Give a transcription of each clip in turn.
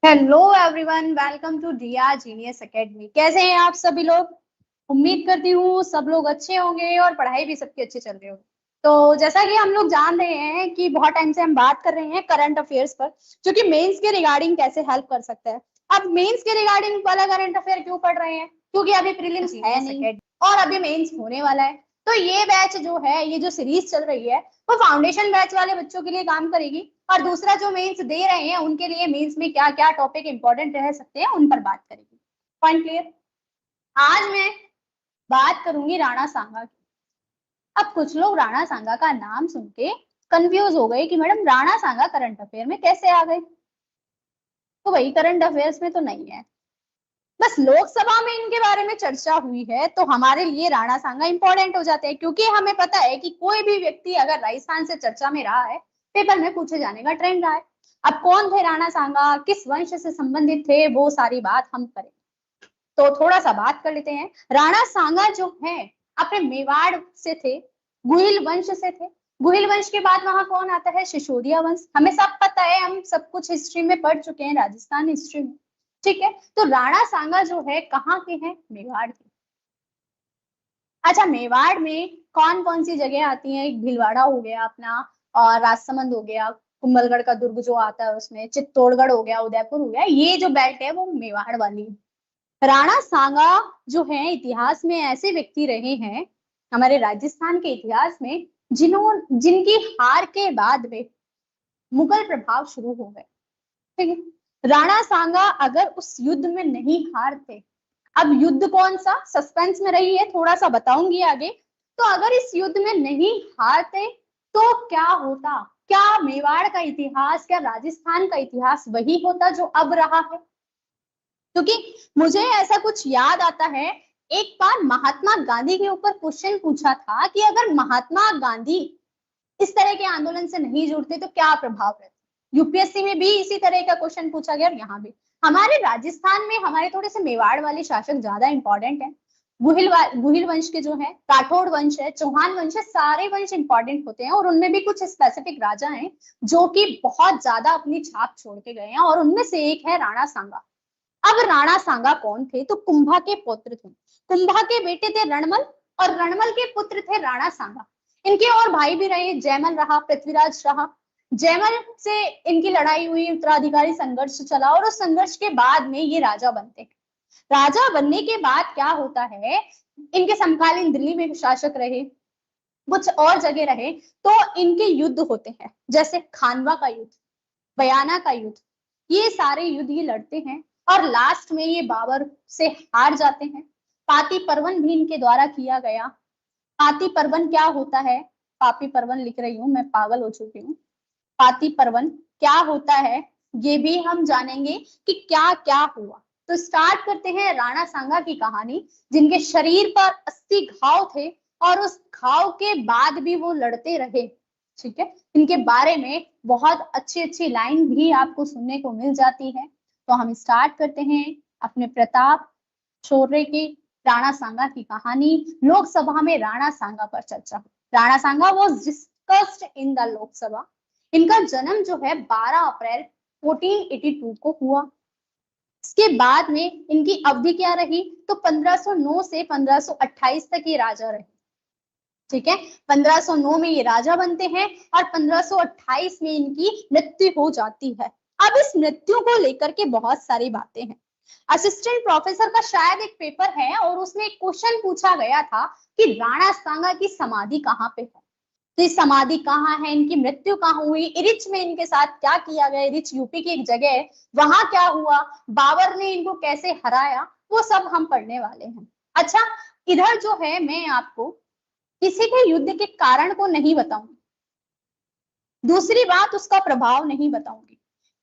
Hello everyone, welcome to डिया genius academy. कैसे हैं आप सभी लोग? उम्मीद करती हूँ सब लोग अच्छे होंगे और पढ़ाई भी सबकी अच्छी चल रही होगी। तो जैसा कि हम लोग जान रहे हैं कि बहुत टाइम से हम बात कर रहे हैं करंट अफेयर्स पर, जो कि मेंस के रिगार्डिंग कैसे हेल्प कर सकता है। अब मेंस के रिगार्डिंग वाला करंट अफेयर क्यों पढ़ रहे हैं? क्योंकि अभी प्रीलिम्स है नहीं और अभी मेंस होने वाला है। तो ये बैच जो है, ये जो सीरीज चल रही है, वो फाउंडेशन बैच वाले बच्चों के लिए काम करेगी। और दूसरा जो मेंस दे रहे हैं उनके लिए मेंस में क्या क्या टॉपिक इंपॉर्टेंट रह सकते हैं उन पर बात करेगी। Point clear? आज मैं बात करूंगी राणा सांगा की। अब कुछ लोग राणा सांगा का नाम सुन के कंफ्यूज हो गए कि मैडम राणा सांगा करंट अफेयर में कैसे आ गए। तो वही करंट अफेयर्स में तो नहीं है, बस लोकसभा में इनके बारे में चर्चा हुई है तो हमारे लिए राणा सांगा इंपॉर्टेंट हो जाते हैं, क्योंकि हमें पता है कि कोई भी व्यक्ति अगर राजस्थान से चर्चा में रहा है, पेपर में पूछे जाने का ट्रेंड रहा है। अब कौन थे राणा सांगा, किस वंश से संबंधित थे, वो सारी बात हम करें। तो थोड़ा सा बात कर लेते हैं। राणा सांगा जो है अपने मेवाड़ से थे, गुहिल वंश से थे। गुहिल वंश के बाद वहां कौन आता है? सिसोदिया वंश। हमें सब पता है, हम सब कुछ हिस्ट्री में पढ़ चुके हैं, राजस्थान हिस्ट्री में। ठीक है, तो राणा सांगा जो है कहाँ के हैं? मेवाड़ के। अच्छा, मेवाड़ में कौन कौन सी जगह आती है? एक भीलवाड़ा हो गया अपना, और राजसमंद हो गया, कुंभलगढ़ का दुर्ग जो आता है उसमें, चित्तौड़गढ़ हो गया, उदयपुर हो गया। ये जो बेल्ट है वो मेवाड़ वाली है। राणा सांगा जो है इतिहास में ऐसे व्यक्ति रहे हैं हमारे राजस्थान के इतिहास में, जिनकी हार के बाद में मुगल प्रभाव शुरू हो गए। ठीक है, राणा सांगा अगर उस युद्ध में नहीं हारते, अब युद्ध कौन सा, सस्पेंस में रही है, थोड़ा सा बताऊंगी आगे। तो अगर इस युद्ध में नहीं हारते तो क्या होता? क्या मेवाड़ का इतिहास, क्या राजस्थान का इतिहास वही होता जो अब रहा है? क्योंकि मुझे ऐसा कुछ याद आता है, एक बार महात्मा गांधी के ऊपर क्वेश्चन पूछा था कि अगर महात्मा गांधी इस तरह के आंदोलन से नहीं जुड़ते तो क्या प्रभाव रहता। यूपीएससी में भी इसी तरह का क्वेश्चन पूछा गया और यहाँ भी। हमारे राजस्थान में हमारे थोड़े से मेवाड़ वाले शासक ज्यादा इंपॉर्टेंट है। गुहिल वंश के जो है, राठौड़ वंश है, चौहान वंश है, सारे वंश इंपॉर्टेंट होते हैं और उनमें भी कुछ स्पेसिफिक राजा हैं जो कि बहुत ज्यादा अपनी छाप छोड़ के गए हैं, और उनमें से एक है राणा सांगा। अब राणा सांगा कौन थे? तो कुंभा के पुत्र थे। कुंभा के बेटे थे रणमल, और रणमल के पुत्र थे राणा सांगा। इनके और भाई भी रहे, जयमल रहा, पृथ्वीराज रहा। जयमल से इनकी लड़ाई हुई, उत्तराधिकारी संघर्ष चला, और उस संघर्ष के बाद में ये राजा बनते हैं। राजा बनने के बाद क्या होता है, इनके समकालीन दिल्ली में शासक रहे, कुछ और जगह रहे, तो इनके युद्ध होते हैं, जैसे खानवा का युद्ध, बयाना का युद्ध। ये सारे युद्ध ये लड़ते हैं और लास्ट में ये बाबर से हार जाते हैं। पाती पर्वन भी इनके द्वारा किया गया। पाती पर्वन क्या होता है? पापी पर्वन लिख रही हूँ, मैं पागल हो चुकी हूँ। पाती पर्वन क्या होता है ये भी हम जानेंगे कि क्या क्या हुआ। तो स्टार्ट करते हैं राणा सांगा की कहानी, जिनके शरीर पर 80 घाव थे और उस घाव के बाद भी वो लड़ते रहे। ठीक है, इनके बारे में बहुत अच्छी अच्छी लाइन भी आपको सुनने को मिल जाती है। तो हम स्टार्ट करते हैं अपने प्रताप शौर्य की राणा सांगा की कहानी। लोकसभा में राणा सांगा पर चर्चा। Rana Sanga was discussed in the Lok Sabha. इनका जन्म जो है 12 अप्रैल 1482 को हुआ। इसके बाद में इनकी अवधि क्या रही? तो 1509 से 1528 तक ये राजा रहे। ठीक है, 1509 में ये राजा बनते हैं और 1528 में इनकी मृत्यु हो जाती है। अब इस मृत्यु को लेकर के बहुत सारी बातें हैं। असिस्टेंट प्रोफेसर का शायद एक पेपर है और उसमें एक क्वेश्चन पूछा गया था कि राणा सांगा की समाधि कहाँ पे है। तो ये समाधि कहाँ है, इनकी मृत्यु कहाँ हुई, इरिच में इनके साथ क्या किया गया, इरिच यूपी की एक जगह है, वहां क्या हुआ, बाबर ने इनको कैसे हराया, वो सब हम पढ़ने वाले हैं। अच्छा, इधर जो है मैं आपको किसी के युद्ध के कारण को नहीं बताऊंगी, दूसरी बात उसका प्रभाव नहीं बताऊंगी,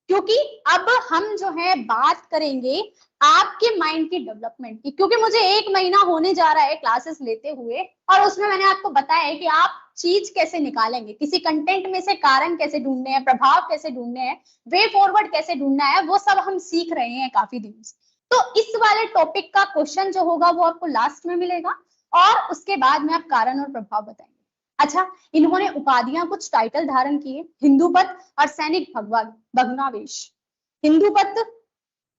क्योंकि अब हम जो है बात करेंगे आपके माइंड की डेवलपमेंट की। क्योंकि मुझे 1 महीना होने जा रहा है क्लासेस लेते हुए, और उसमें मैंने आपको बताया है कि आप चीज कैसे निकालेंगे, किसी कंटेंट में से कारण कैसे ढूंढने हैं, प्रभाव कैसे ढूंढने हैं, वे फॉरवर्ड कैसे ढूंढना है, वो सब हम सीख रहे हैं काफी दिन से। तो इस वाले टॉपिक का क्वेश्चन जो होगा वो आपको लास्ट में मिलेगा, और उसके बाद में आप कारण और प्रभाव बताएंगे। अच्छा, इन्होंने उपाधियां कुछ टाइटल धारण किए, हिंदूपत और सैनिक भगवान भग्नावेश। हिंदूपत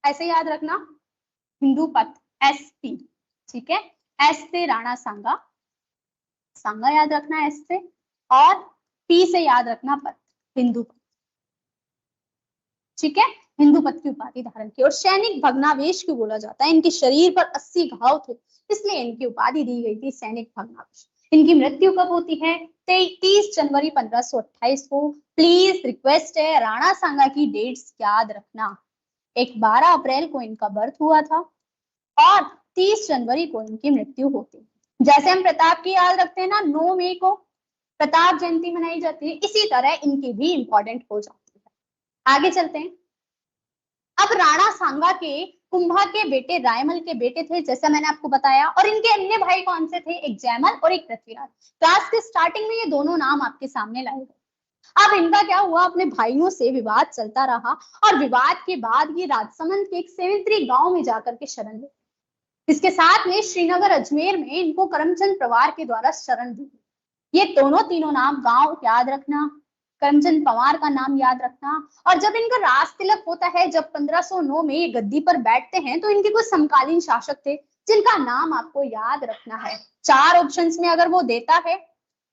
ऐसे याद रखना, हिंदूपथ, SP, ठीक है। एस से राणा सांगा, सांगा याद रखना एस से, और P से याद रखना पथ, हिंदूपथ, ठीक है। हिंदूपथ की उपाधि धारण की, और सैनिक भग्नावेश क्यों बोला जाता है, इनके शरीर पर 80 घाव थे, इसलिए इनकी उपाधि दी गई थी सैनिक भग्नावेश। इनकी मृत्यु कब होती है, 30 जनवरी 1528 को। प्लीज रिक्वेस्ट है, राणा सांगा की डेट्स याद रखना। एक 12 अप्रैल को इनका बर्थ हुआ था और 30 जनवरी को इनकी मृत्यु होती है। जैसे हम प्रताप की याद रखते हैं ना, 9 मई को प्रताप जयंती मनाई जाती है, इसी तरह इनकी भी इंपॉर्टेंट हो जाती है। आगे चलते हैं। अब राणा सांगा के कुंभा के बेटे रायमल के बेटे थे, जैसा मैंने आपको बताया, और इनके अन्य भाई कौन से थे, एक जयमल और एक पृथ्वीराज। क्लास के स्टार्टिंग में ये दोनों नाम आपके सामने लाए गए। अब इनका क्या हुआ, अपने भाइयों से विवाद चलता रहा, और विवाद के बाद ये राजसमंद के एक सेवेंत्री गांव में जाकर के शरण ले। इसके साथ में श्रीनगर अजमेर में इनको करमचंद पवार के द्वारा शरण दी। ये दोनों तीनों नाम गांव याद रखना, करमचंद पवार का नाम याद रखना। और जब इनका राज तिलक होता है, जब 1509 में ये गद्दी पर बैठते हैं, तो इनके कुछ समकालीन शासक थे जिनका नाम आपको याद रखना है। 4 ऑप्शंस में अगर वो देता है,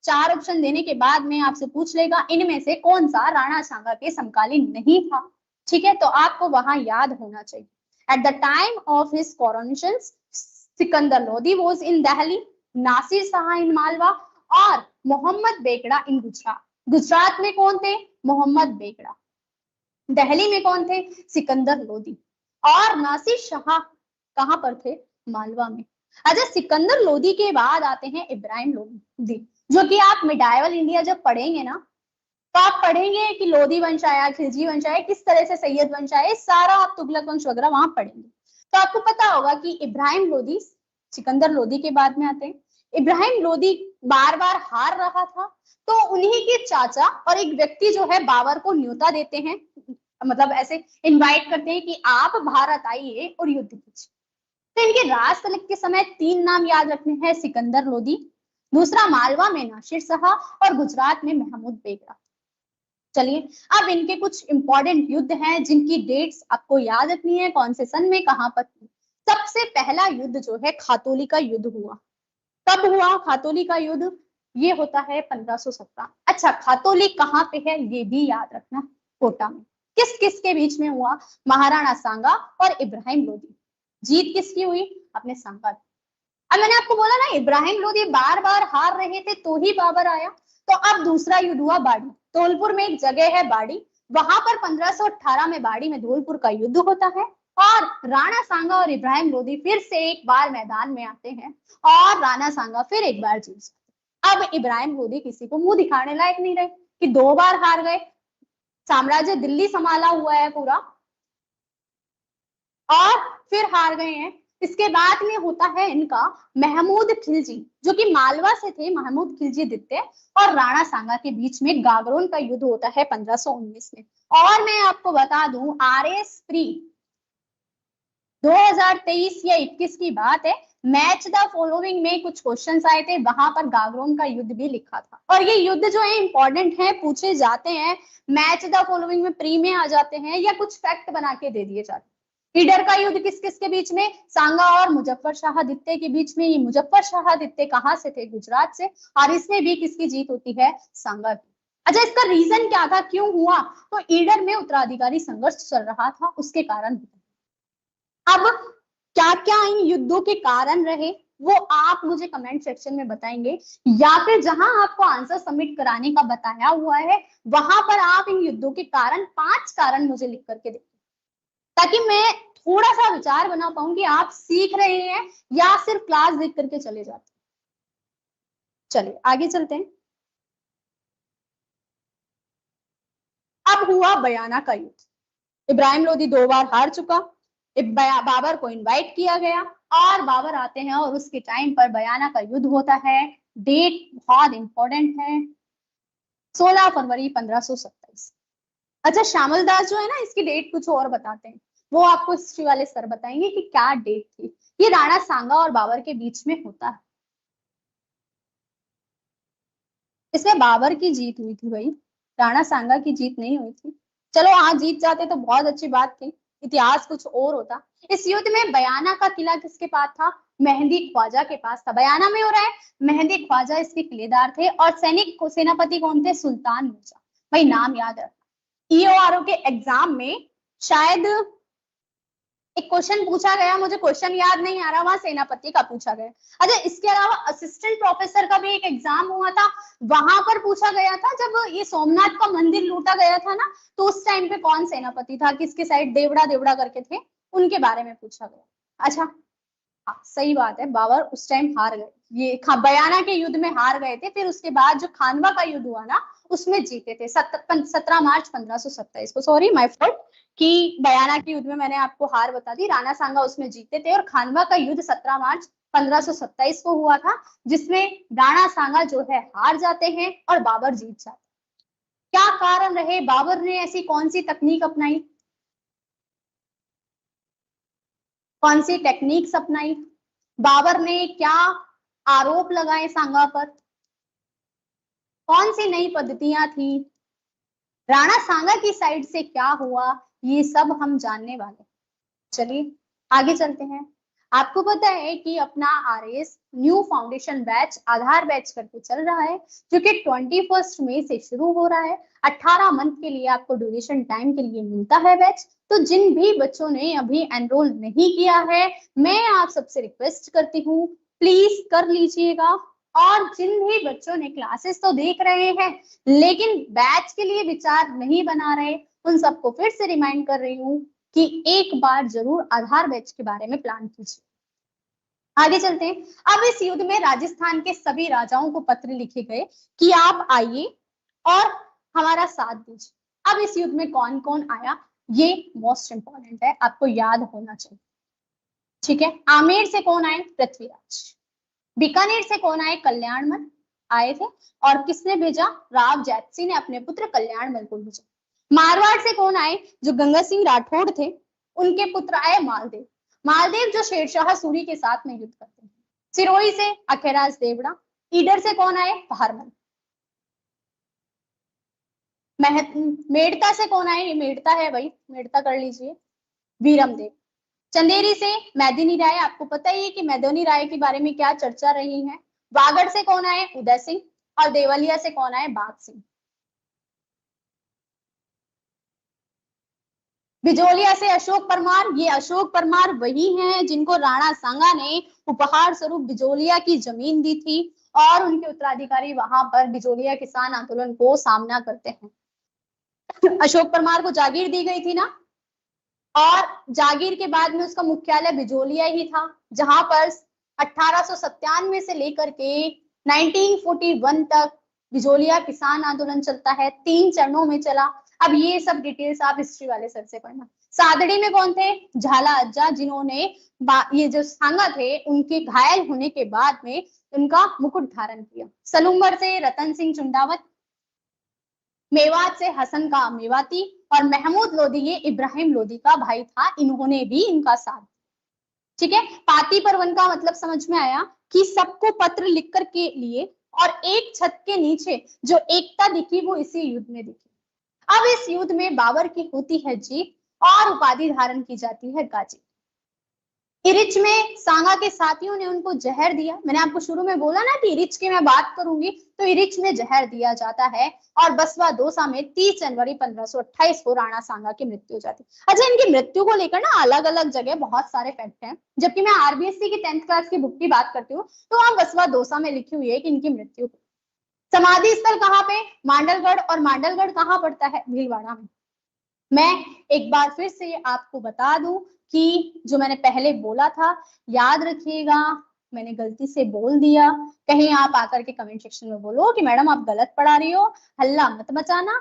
4 ऑप्शन देने के बाद में आपसे पूछ लेगा इनमें से कौन सा राणा सांगा के समकालीन नहीं था, ठीक है, तो आपको वहां याद होना चाहिए। At the time of his coronation, Sikandar Lodi was in Delhi, Nasir Shah in Malwa, और मोहम्मद बेगड़ा इन गुजरात। गुजरात में कौन थे, मोहम्मद बेगड़ा। दिल्ली में कौन थे, सिकंदर लोदी। और नासिर शाह कहां पर थे, मालवा में। अच्छा, सिकंदर लोदी के बाद आते हैं इब्राहिम लोदी, जो कि आप मिडाइवल इंडिया जब पढ़ेंगे ना, तो आप पढ़ेंगे कि लोदी वंश आया, खिलजी वंश आया, किस तरह से सैयद वंश आया, सारा आप तुगलक वंश वगैरह वहां पढ़ेंगे। तो आपको पता होगा कि इब्राहिम लोदी सिकंदर लोदी के बाद में आते हैं। इब्राहिम लोदी बार बार हार रहा था, तो उन्हीं के चाचा और एक व्यक्ति जो है बाबर को न्योता देते हैं, मतलब ऐसे इनवाइट करते हैं कि आप भारत आइए और युद्ध कीजिए। तो इनके राज तिलक के समय 3 नाम याद रखने हैं, सिकंदर लोदी, दूसरा मालवा में नासिर शाह, और गुजरात में महमूद बेगड़ा। चलिए, अब इनके कुछ इंपॉर्टेंट युद्ध हैं जिनकी डेट्स आपको याद रखनी है, कौन से सन में कहां पर। सबसे पहला युद्ध जो है खातोली का युद्ध हुआ। कब हुआ खातोली का युद्ध, ये होता है 1517। अच्छा, खातोली कहाँ पे है ये भी याद रखना, कोटा में। किस किस के बीच में हुआ, महाराणा सांगा और इब्राहिम लोदी। जीत किसकी हुई, अपने सांगा। अब मैंने आपको बोला ना, इब्राहिम लोदी बार बार हार रहे थे तो ही बाबर आया। तो अब दूसरा युद्ध हुआ बाड़ी, धौलपुर में एक जगह है बाड़ी, वहां पर 1518 में बाड़ी में धौलपुर का युद्ध होता है, और राणा सांगा और इब्राहिम लोदी फिर से एक बार मैदान में आते हैं, और राणा सांगा फिर एक बार जीत। अब इब्राहिम लोदी किसी को मुंह दिखाने लायक नहीं रहे कि 2 बार हार गए, साम्राज्य दिल्ली संभाला हुआ है पूरा, और फिर हार गए हैं। इसके बाद में होता है इनका महमूद खिलजी, जो कि मालवा से थे, महमूद खिलजी द्वितीय, और राणा सांगा के बीच में गागरोन का युद्ध होता है 1519 में। और मैं आपको बता दूं, RS प्री 2023 या 21 की बात है, मैच द फॉलोइंग में कुछ क्वेश्चंस आए थे, वहां पर गागरोन का युद्ध भी लिखा था। और ये युद्ध जो है इंपॉर्टेंट है, पूछे जाते हैं, मैच द फॉलोइंग में प्री में आ जाते हैं, या कुछ फैक्ट बना के दे दिए जाते हैं। ईडर का युद्ध किस किस के बीच में, सांगा और मुजफ्फर शाह द्वितीय के बीच में। ये मुजफ्फर शाह द्वितीय कहाँ से थे, गुजरात से, और इसमें भी किसकी जीत होती है, सांगा की। अच्छा, इसका रीजन क्या था, क्यों हुआ, तो ईडर में उत्तराधिकारी संघर्ष चल रहा था, उसके कारण। अब क्या क्या इन युद्धों के कारण रहे, वो आप मुझे कमेंट सेक्शन में बताएंगे, या फिर जहां आपको आंसर सबमिट कराने का बताया हुआ है वहां पर आप इन युद्धों के कारण 5 कारण मुझे लिख करके दें, ताकि मैं थोड़ा सा विचार बना पाऊं कि आप सीख रहे हैं या सिर्फ क्लास देख करके चले जाते। चलिए आगे चलते हैं। अब हुआ बयाना का युद्ध। इब्राहिम लोदी 2 बार हार चुका, बाबर को इनवाइट किया गया, और बाबर आते हैं, और उसके टाइम पर बयाना का युद्ध होता है। डेट बहुत इंपॉर्टेंट है, 16 फरवरी 1527। अच्छा, श्यामल दास जो है ना, इसकी डेट कुछ और बताते हैं, वो आपको हिस्ट्री वाले सर बताएंगे कि क्या डेट थी। ये राणा सांगा और बाबर के बीच में होता है, इसमें बाबर की जीत हुई थी भाई, राणा सांगा की जीत नहीं हुई थी। चलो हाँ, जीत जाते तो बहुत अच्छी बात थी, इतिहास कुछ और होता। इस युद्ध में बयाना का किला किसके पास था? मेहंदी ख्वाजा के पास था। बयाना में हो रहा है, मेहंदी ख्वाजा इसके किलेदार थे और सेनापति कौन थे? सुल्तान मिर्जा। भाई नाम याद रखना। ईओआरओ के एग्जाम में शायद एक क्वेश्चन पूछा गया, मुझे क्वेश्चन याद नहीं आ रहा, वहां सेनापति का पूछा गया। अच्छा, इसके अलावा असिस्टेंट प्रोफेसर का भी एक एग्जाम हुआ था, वहां पर पूछा गया था जब ये सोमनाथ का मंदिर लूटा गया था ना, तो उस टाइम पे कौन सेनापति था, किसके साइड देवड़ा देवड़ा करके थे, उनके बारे में पूछा गया। अच्छा हाँ सही बात है, बाबर उस टाइम हार गए, ये बयाना के युद्ध में हार गए थे, फिर उसके बाद जो खानवा का युद्ध हुआ ना उसमें जीते थे 17 मार्च 1527 को। सॉरी माय फॉल्ट कि बयाना के युद्ध में मैंने आपको हार बता दी, राणा सांगा उसमें जीते थे और खानवा का युद्ध 17 मार्च 1527 को हुआ था, जिसमें राणा सांगा जो है हार जाते हैं और बाबर जीत जाते हैं। क्या कारण रहे, बाबर ने ऐसी कौन सी तकनीक अपनाई, कौन सी टेक्निक्स अपनाई, बाबर ने क्या आरोप लगाए सांगा पर, कौन सी नई पद्धतियां थी, राणा सांगा की साइड से क्या हुआ, ये सब हम जानने वाले। चलिए आगे चलते हैं। आपको पता है कि अपना आरएस न्यू फाउंडेशन बैच आधार बैच करके चल रहा है, जो कि 21 मई से शुरू हो रहा है। 18 मंथ के लिए आपको ड्यूरेशन टाइम के लिए मिलता है बैच। तो जिन भी बच्चों ने अभी एनरोल नहीं किया है, मैं आप सबसे रिक्वेस्ट करती हूँ प्लीज कर लीजिएगा। और जिन भी बच्चों ने क्लासेस तो देख रहे हैं लेकिन बैच के लिए विचार नहीं बना रहे, उन सबको फिर से रिमाइंड कर रही हूँ कि एक बार जरूर आधार बैच के बारे में प्लान कीजिए। आगे चलते हैं। अब इस युद्ध में राजस्थान के सभी राजाओं को पत्र लिखे गए कि आप आइए और हमारा साथ दीजिए। अब इस युद्ध में कौन कौन आया, ये मोस्ट इंपॉर्टेंट है, आपको याद होना चाहिए। ठीक है, आमेर से कौन आए? पृथ्वीराज। बीकानेर से कौन आए? कल्याणमल आए थे। और किसने भेजा? राव जैतसी ने अपने पुत्र कल्याणमल को भेजा। मारवाड़ से कौन आए? जो गंगा सिंह राठौड़ थे, उनके पुत्र आए मालदेव। मालदेव जो शेरशाह सूरी के साथ में युद्ध करते हैं। सिरोही से अखेराज देवड़ा। ईडर से कौन आए? बहारमल। मेड़ता से कौन आए? ये मेड़ता है भाई, मेड़ता कर लीजिए, वीरमदेव। चंदेरी से मैदिनी राय, आपको पता ही है कि मैदिनी राय के बारे में क्या चर्चा रही है। वागड़ से कौन आए? उदय सिंह। और देवलिया से कौन आए? बाग सिंह। बिजोलिया से अशोक परमार। ये अशोक परमार वही हैं जिनको राणा सांगा ने उपहार स्वरूप बिजोलिया की जमीन दी थी और उनके उत्तराधिकारी वहां पर बिजोलिया किसान आंदोलन को सामना करते हैं। अशोक परमार को जागीर दी गई थी ना, और जागीर के बाद में उसका मुख्यालय बिजोलिया ही था, जहां पर 1897 से लेकर के 1941 तक बिजोलिया किसान आंदोलन चलता है। 3 चरणों में चला। अब ये सब डिटेल्स आप हिस्ट्री वाले सर से पढ़ना। सादड़ी में कौन थे? झाला अज्जा, जिन्होंने ये जो सांगा थे उनके घायल होने के बाद में उनका मुकुट धारण किया। सलूम्बर से रतन सिंह चुंडावत। मेवात से हसन का मेवाती। और महमूद लोदी, ये इब्राहिम लोदी का भाई था, इन्होंने भी इनका साथ। ठीक है, पाती परवन का मतलब समझ में आया कि सबको पत्र लिख कर के लिए और एक छत के नीचे जो एकता दिखी वो इसी युद्ध में दिखी। अब इस युद्ध में बाबर की होती है जीत और उपाधि धारण की जाती है गाजी। इरिच में सांगा के साथियों ने उनको जहर दिया। मैंने आपको शुरू में बोला ना कि इरिच की मैं बात करूंगी, तो इरिच में जहर दिया जाता है और बसवा दोसा में 30 जनवरी 1528 को राणा सांगा की मृत्यु हो जाती है। अच्छा, इनकी मृत्यु को लेकर ना अलग अलग जगह बहुत सारे फैक्ट हैं, जबकि मैं आरबीएससी की 10th क्लास की बुक की बात करती हूँ तो वहां बसवा दोसा में लिखी हुई है कि इनकी मृत्यु। समाधि स्थल कहाँ पे? मांडलगढ़। और मांडलगढ़ कहाँ पड़ता है? भीलवाड़ा में। मैं एक बार फिर से आपको बता दूं कि जो मैंने पहले बोला था याद रखिएगा, मैंने गलती से बोल दिया, कहीं आप आकर के कमेंट सेक्शन में बोलो कि मैडम आप गलत पढ़ा रही हो, हल्ला मत मचाना।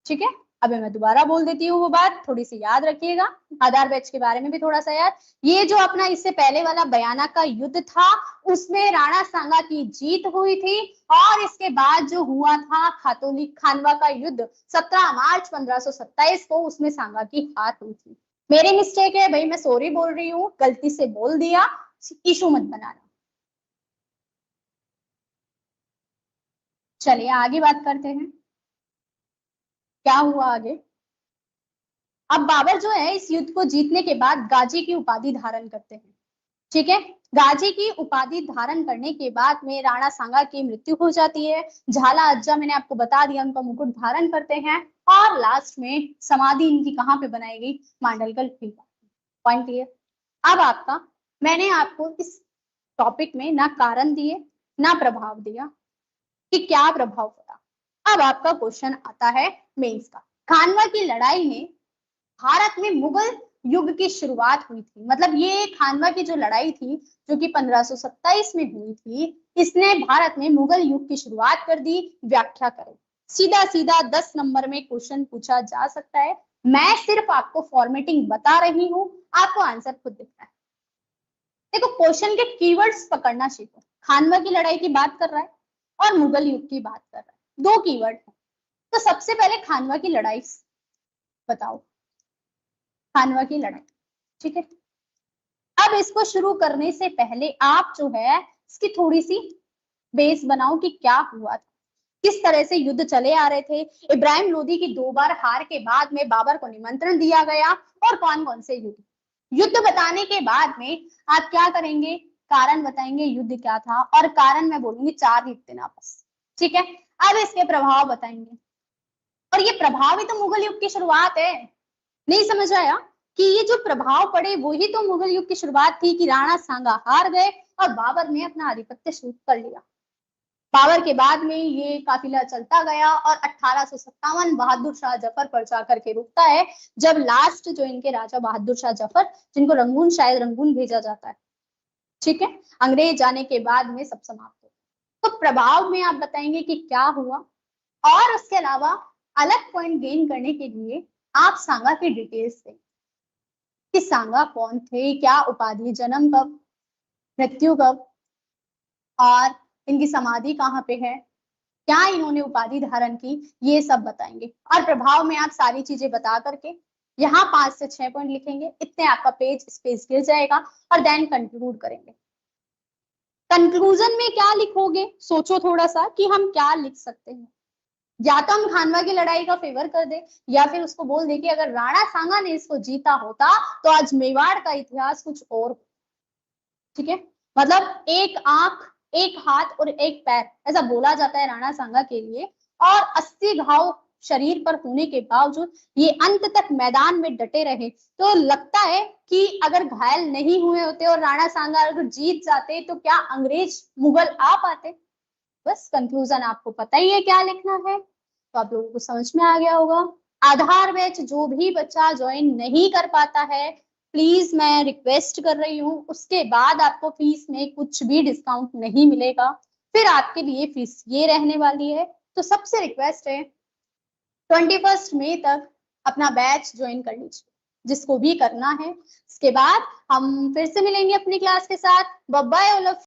ठीक है, अभी मैं दोबारा बोल देती हूँ वो बात, थोड़ी सी याद रखिएगा। आधार बैच के बारे में भी थोड़ा सा याद। ये जो अपना इससे पहले वाला बयाना का युद्ध था उसमें राणा सांगा की जीत हुई थी और इसके बाद जो हुआ था खातौली खानवा का युद्ध 17 मार्च 1527 को, उसमें सांगा की हार हुई थी। मेरी मिस्टेक है भाई, मैं सॉरी बोल रही हूँ, गलती से बोल दिया, इशू मत बनाना। चलिए आगे बात करते हैं क्या हुआ आगे। अब बाबर जो है इस युद्ध को जीतने के बाद गाजी की उपाधि धारण करते हैं। ठीक है, गाजी की उपाधि धारण करने के बाद में राणा सांगा की मृत्यु हो जाती है। झाला अज्जा मैंने आपको बता दिया उनका मुकुट धारण करते हैं और लास्ट में समाधि इनकी कहाँ पे बनाई गई, मांडलगढ़ फील्ड। Point clear. अब आपका, मैंने आपको इस टॉपिक में ना कारण दिए ना प्रभाव दिया कि क्या प्रभाव पड़ा। अब आपका क्वेश्चन आता है मेंस का। खानवा की लड़ाई में भारत में मुगल युग की शुरुआत हुई थी। मतलब ये खानवा की जो लड़ाई थी जो कि 1527 में हुई थी, इसने भारत में मुगल युग की शुरुआत कर दी। व्याख्या करें। सीधा सीधा 10 नंबर में क्वेश्चन पूछा जा सकता है। मैं सिर्फ आपको फॉर्मेटिंग बता रही हूँ, आपको आंसर खुद दिखता है। देखो, क्वेश्चन के कीवर्ड्स पकड़ना सीखो। खानवा की लड़ाई की बात कर रहा है और मुगल युग की बात कर रहा है, दो कीवर्ड है। तो सबसे पहले खानवा की लड़ाई बताओ, खानवा की लड़ाई। ठीक है, अब इसको शुरू करने से पहले आप जो है इसकी थोड़ी सी बेस बनाओ कि क्या हुआ था, किस तरह से युद्ध चले आ रहे थे। इब्राहिम लोदी की 2 बार हार के बाद में बाबर को निमंत्रण दिया गया और कौन कौन से युद्ध। युद्ध बताने के बाद में आप क्या करेंगे, कारण बताएंगे युद्ध क्या था, और कारण मैं बोलूंगी 4 लिखते ना बस। ठीक है, अब इसके प्रभाव बताएंगे, और ये प्रभाव ही तो मुगल युग की शुरुआत है। नहीं समझ आया कि ये जो प्रभाव पड़े वही तो मुगल युग की शुरुआत थी कि राणा सांगा हार गए और बाबर ने अपना आधिपत्य शुरू कर लिया। बाबर के बाद में ये काफिला चलता गया और 1857 बहादुर शाह जफर पर जाकर के रुकता है, जब लास्ट जो इनके राजा बहादुर शाह जफर, जिनको रंगून शायद रंगून भेजा जाता है, ठीक है, अंग्रेज जाने के बाद में सब समाप्त हो। तो प्रभाव में आप बताएंगे कि क्या हुआ, और उसके अलावा अलग पॉइंट गेन करने के लिए आप सांगा की डिटेल्स दें कि सांगा कौन थे, क्या उपाधि, जन्म कब, मृत्यु कब, और इनकी समाधि कहाँ पे है, क्या इन्होंने उपाधि धारण की, ये सब बताएंगे। और प्रभाव में आप सारी चीजें बता करके यहाँ 5 से 6 पॉइंट लिखेंगे, इतने आपका पेज स्पेस गिर जाएगा, और देन कंक्लूड करेंगे। कंक्लूजन में क्या लिखोगे, सोचो थोड़ा सा कि हम क्या लिख सकते हैं। या तो हम खानवा की लड़ाई का फेवर कर दे, या फिर उसको बोल दे कि अगर राणा सांगा ने इसको जीता होता तो आज मेवाड़ का इतिहास कुछ और। ठीक है, मतलब एक आंख, एक हाथ और एक पैर, ऐसा बोला जाता है राणा सांगा के लिए, और 80 घाव शरीर पर होने के बावजूद ये अंत तक मैदान में डटे रहे। तो लगता है कि अगर घायल नहीं हुए होते और राणा सांगा अगर जीत जाते तो क्या अंग्रेज मुगल आ पाते। बस कंक्लूजन आपको पता ही है क्या लिखना है, तो आप लोगों को समझ में आ गया होगा। आधार बैच जो भी बच्चा ज्वाइन नहीं कर पाता है, प्लीज मैं रिक्वेस्ट कर रही हूँ, उसके बाद आपको फीस में कुछ भी डिस्काउंट नहीं मिलेगा, फिर आपके लिए फीस ये रहने वाली है। तो सबसे रिक्वेस्ट है 21 मई तक अपना बैच ज्वाइन कर लीजिए, जिसको भी करना है। इसके बाद हम फिर से मिलेंगे अपनी क्लास के साथ। Bye bye all of